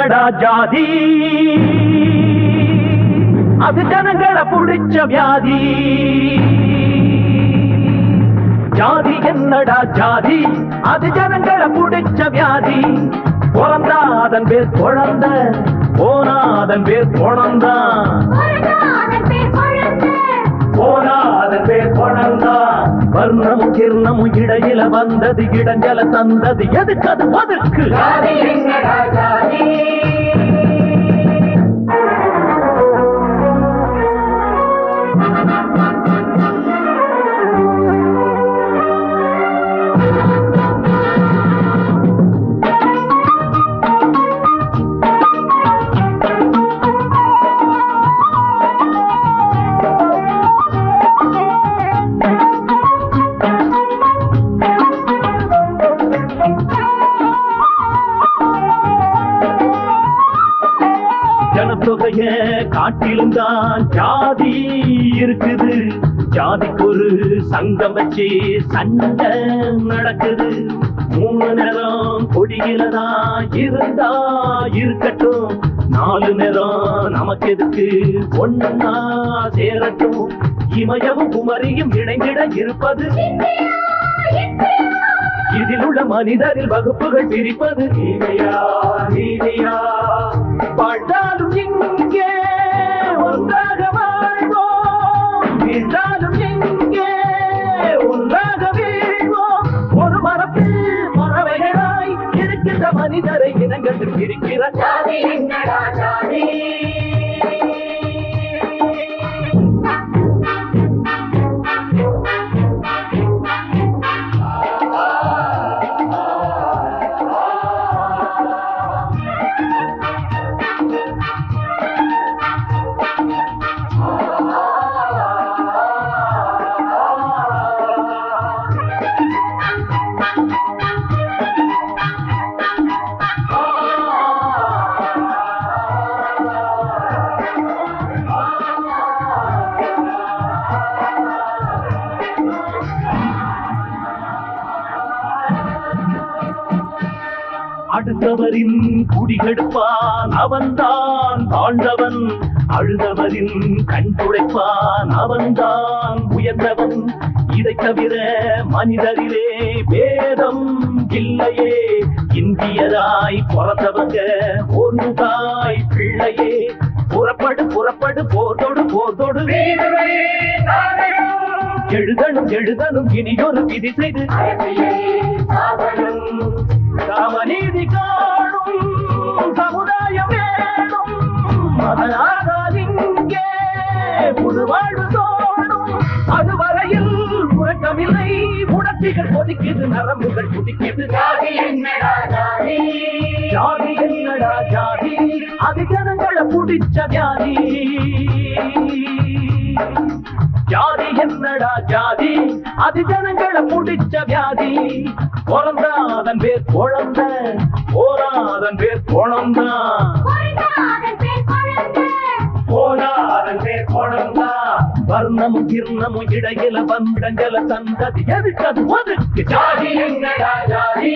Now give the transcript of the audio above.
என்னடா ஜாதி அது ஜனங்களை புடிச்ச வியாதி ஜாதி என்னடா ஜாதி அது ஜனங்களை புடிச்ச வியாதி பிறந்தா அதன் பேர் குழந்தை போனா அதன் பேர் குழந்தான் போனா அதன் பேர் குழந்தான் வர்ணமும் கிர்ணமும் இடையில வந்தது இடஞ்சல தந்தது எதுக்கு அது ஒதுக்கு ஜாதி என்னடா ஜாதி ஜனத்தொகைய காட்டிலும் தான் ஜாதி இருக்குது ஜாதிக்கு ஒரு சங்கம் வச்சு சண்டை நடக்குது 3 நேரம் கொடியிலதான் இருந்தா இருக்கட்டும் 4 நேரம் நமக்கு எதுக்கு ஒன்னா சேரட்டும் இமயமும் குமரியும் இணைந்திட இருப்பது இதில் உள்ள மனிதரில் வகுப்புகள் பிரிப்பது நீதியா நீதியா பாட்டாலும் இங்கே ஒன்றாக வாழ்வோம் வீழ்ந்தாலும் இங்கே ஒன்றாக வீழ்வோம் ஒரு மரத்தில் பறவைகளாய் இருக்கின்ற மனிதரை இனங்கள் பிரிக்கிற ஜாதி என்னடா ஜாதி அடுத்தவரின் குடிகெடுப்பான் அவன்தான் தாழ்ந்தவன் அழுதவரின் கண் துடைப்பான் அவன்தான் உயர்ந்தவன் இதை தவிர மனிதரிலே வேதம் இல்லையே இந்தியராய் பிறந்தவங்க ஒரு தாய் பிள்ளையே புறப்படு புறப்படு போர்தோடு போர்தோடு எழுதணும் எழுதணும் இனியொரு விதி செய்து சமநீதி காணும் சமுதாயம் வேணும் அதனால் இங்கே புது வாழ்வு தோணும் அதுவரையில் உறக்கமில்லை உணர்ச்சிகள் கொதிக்குது நரம்புகள் குதிக்குது ஜாதி என்னடா ஜாதி ஜாதி என்னடா ஜாதி அது ஜனங்களை புடிச்ச வியாதி ஜாதி என்னடா ஜாதி அது ஜனங்களை புடிச்ச வியாதி பிறந்தா அதன் பேர் குழந்தை போனா அதன் பேர் குழந்தான் போனா அதன் பேர் குழந்தா வர்ணமும் கிர்ணமும் இடையில வந்தங்கல தந்தது எதுக்கு அது ஒதுக்கு ஜாதி என்னடா ஜாதி